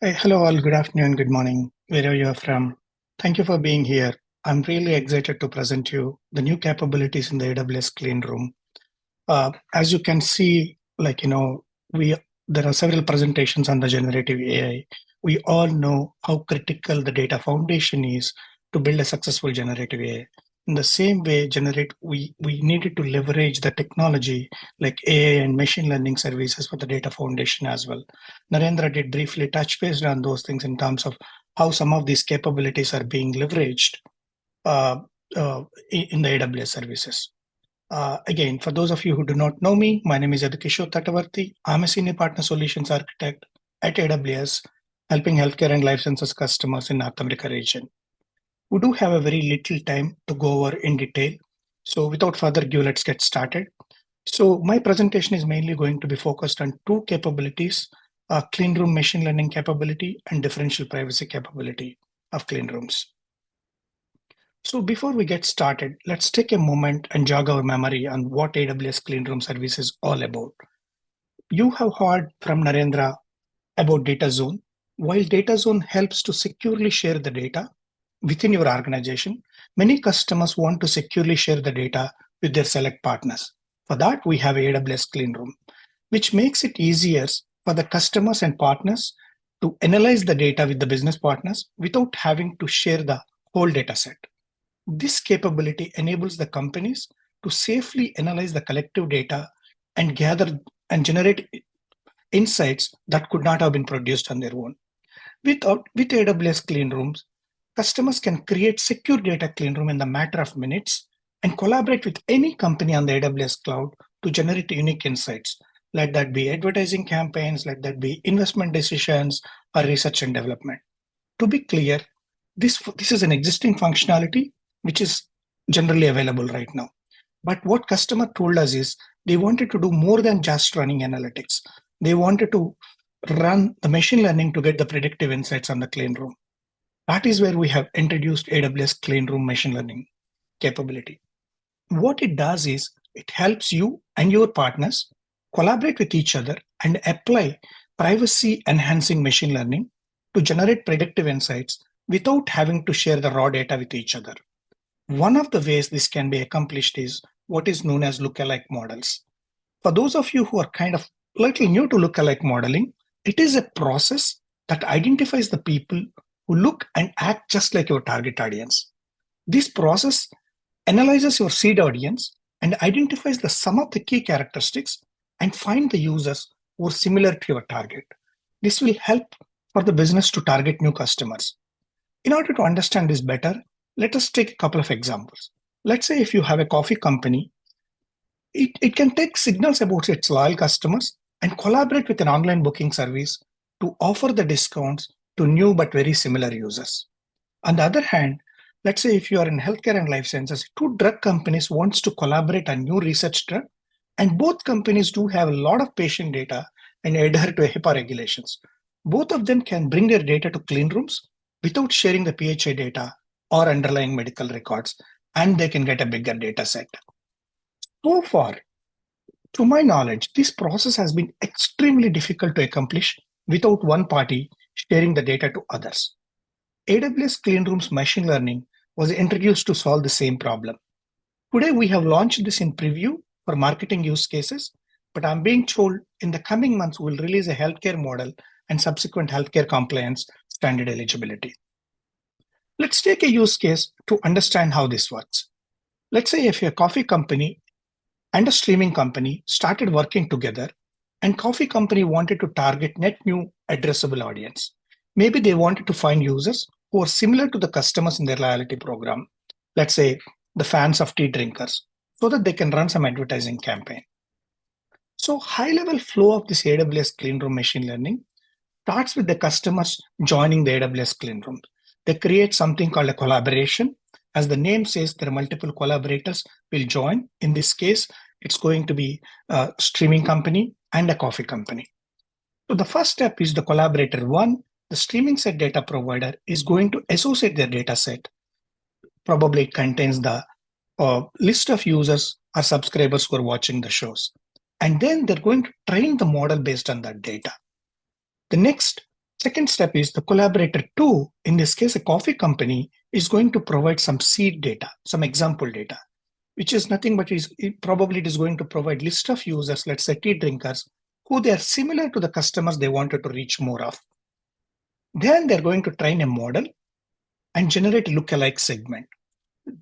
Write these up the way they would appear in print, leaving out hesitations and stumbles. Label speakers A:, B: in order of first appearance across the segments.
A: Hello, all. Good afternoon, good morning, wherever you are from. Thank you for being here. I'm really excited to present you the new capabilities in the AWS Clean Room. As you can see, we there are several presentations on the generative AI. We all know how critical the data foundation is to build a successful generative AI. In the same way, we needed to leverage the technology like AI and machine learning services for the data foundation as well. Narendra did briefly touch based on those things in terms of how some of these capabilities are being leveraged uh, in the AWS services. Again, for those of you who do not know me, my name is Yadukishore Tatavarthi. I'm a Senior Partner Solutions Architect at AWS, helping healthcare and life sciences customers in North America region. We do have a very little time to go over in detail. So without further ado, let's get started. So my presentation is mainly going to be focused on two capabilities, clean room machine learning capability and differential privacy capability of clean rooms. So before we get started, let's take a moment and jog our memory on what AWS Clean Room Service is all about. You have heard from Narendra about Data Zone. While Data Zone helps to securely share the data within your organization, many customers want to securely share the data with their select partners. For that, we have AWS Clean Room, which makes it easier for the customers and partners to analyze the data with the business partners without having to share the whole data set. This capability enables the companies to safely analyze the collective data and gather and generate insights that could not have been produced on their own. With AWS Clean Rooms, customers can create secure data clean room in the matter of minutes and collaborate with any company on the AWS cloud to generate unique insights. Let that be advertising campaigns, let that be investment decisions or research and development. To be clear, this is an existing functionality which is generally available right now. But what customer told us is they wanted to do more than just running analytics. They wanted to run the machine learning to get the predictive insights on the clean room. That is where we have introduced AWS Clean Room machine learning capability. What it does is it helps you and your partners collaborate with each other and apply privacy enhancing machine learning to generate predictive insights without having to share the raw data with each other. One of the ways this can be accomplished is what is known as lookalike models. For those of you who are kind of little new to lookalike modeling, it is a process that identifies the people who look and act just like your target audience. This process analyzes your seed audience and identifies the sum of the key characteristics and find the users who are similar to your target. This will help for the business to target new customers. In order to understand this better, let us take a couple of examples. Let's say if you have a coffee company, it can take signals about its loyal customers and collaborate with an online booking service to offer the discounts to new but very similar users. On the other hand, let's say if you are in healthcare and life sciences, two drug companies wants to collaborate on new research drug, and both companies do have a lot of patient data and adhere to HIPAA regulations. Both of them can bring their data to clean rooms without sharing the PHI data or underlying medical records, and they can get a bigger data set. So far, to my knowledge, this process has been extremely difficult to accomplish without one party sharing the data to others. AWS Clean Rooms machine learning was introduced to solve the same problem. Today, we have launched this in preview for marketing use cases, but I'm being told in the coming months, we'll release a healthcare model and subsequent healthcare compliance standard eligibility. Let's take a use case to understand how this works. Let's say if a coffee company and a streaming company started working together, and coffee company wanted to target net new addressable audience. Maybe they wanted to find users who are similar to the customers in their loyalty program. Let's say the fans of tea drinkers, so that they can run some advertising campaign. So high-level flow of this AWS Clean Room machine learning starts with the customers joining the AWS Clean Room. They create something called a collaboration. As the name says, there are multiple collaborators will join. In this case, it's going to be a streaming company and a coffee company. So the first step is the collaborator one. The streaming set data provider is going to associate their data set. Probably it contains the list of users or subscribers who are watching the shows. And then they're going to train the model based on that data. The next Second step is the collaborator 2, in this case, a coffee company, is going to provide some seed data, some example data, which is nothing but it is going to provide list of users, let's say tea drinkers, who they are similar to the customers they wanted to reach more of. Then they're going to train a model and generate a lookalike segment.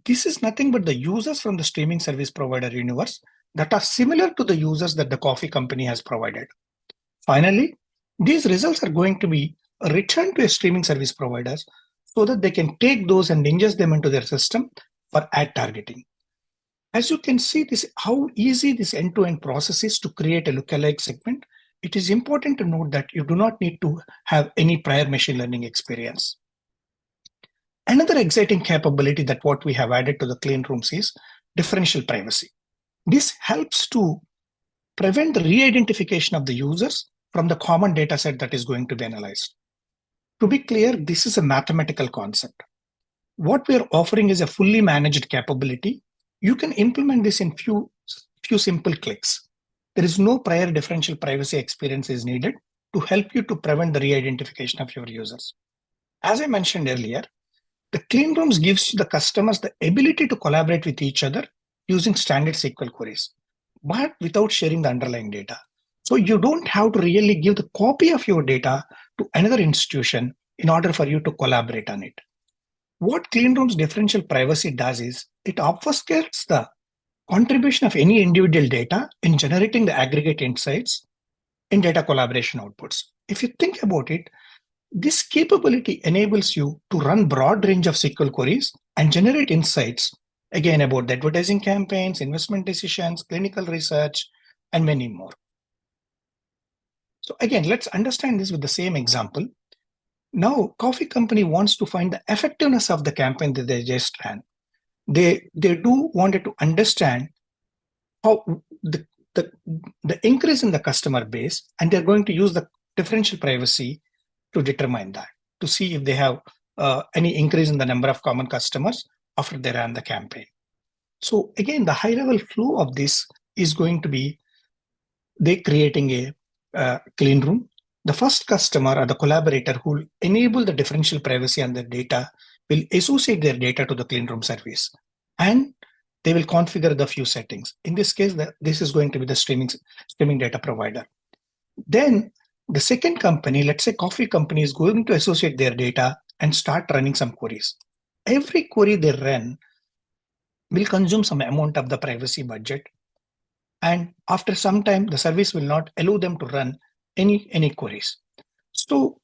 A: This is nothing but the users from the streaming service provider universe that are similar to the users that the coffee company has provided. Finally, these results are going to be returned to a streaming service providers so that they can take those and ingest them into their system for ad targeting. As you can see, how easy this end-to-end process is to create a lookalike segment. It is important to note that you do not need to have any prior machine learning experience. Another exciting capability that what we have added to the clean rooms is differential privacy. This helps to prevent the re-identification of the users from the common data set that is going to be analyzed. To be clear, this is a mathematical concept. What we are offering is a fully managed capability. You can implement this in few simple clicks. There is no prior differential privacy experience is needed to help you to prevent the re-identification of your users. As I mentioned earlier, the clean rooms gives the customers the ability to collaborate with each other using standard SQL queries, but without sharing the underlying data. So you don't have to really give the copy of your data to another institution in order for you to collaborate on it. What clean rooms differential privacy does is it obfuscates the contribution of any individual data in generating the aggregate insights in data collaboration outputs. If you think about it, this capability enables you to run broad range of SQL queries and generate insights, again, about the advertising campaigns, investment decisions, clinical research, and many more. So again, let's understand this with the same example. Now, coffee company wants to find the effectiveness of the campaign that they just ran. They do wanted to understand how the increase in the customer base, and they're going to use the differential privacy to determine that, to see if they have any increase in the number of common customers after they ran the campaign. So again, the high level flow of this is going to be they creating a clean room. The first customer or the collaborator who will enable the differential privacy on their data will associate their data to the clean room service, and they will configure the few settings. In this case, this is going to be the streaming data provider. Then the second company, let's say coffee company, is going to associate their data and start running some queries. Every query they run will consume some amount of the privacy budget. And after some time, the service will not allow them to run any queries. So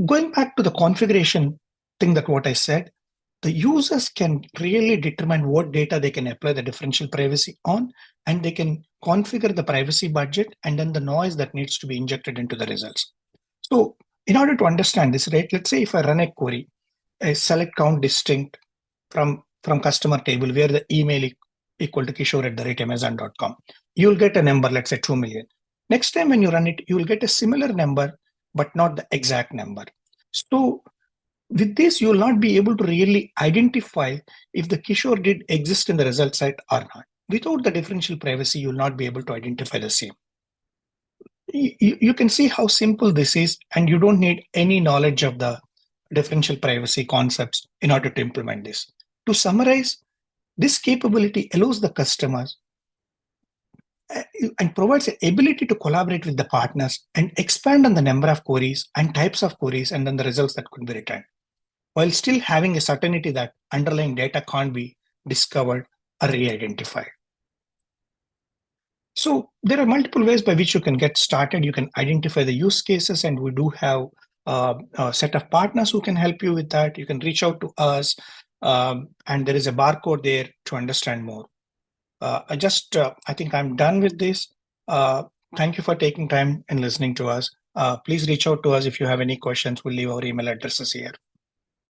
A: going back to the configuration thing that what I said, the users can really determine what data they can apply the differential privacy on, and they can configure the privacy budget and then the noise that needs to be injected into the results. So in order to understand this, right, let's say if I run a query, a select count distinct from customer table where the email equal to kishore@amazon.com, you'll get a number, let's say 2 million. Next time when you run it, you will get a similar number, but not the exact number. So with this, you will not be able to really identify if the Kishore did exist in the result set or not. Without the differential privacy, you will not be able to identify the same. You can see how simple this is, and you don't need any knowledge of the differential privacy concepts in order to implement this. To summarize, this capability allows the customers and provides the ability to collaborate with the partners and expand on the number of queries and types of queries and then the results that could be returned, while still having a certainty that underlying data can't be discovered or re-identified. So there are multiple ways by which you can get started. You can identify the use cases, and we do have a set of partners who can help you with that. You can reach out to us, and there is a barcode there to understand more. I think I'm done with this. Thank you for taking time and listening to us. Please reach out to us if you have any questions. We'll leave our email addresses here.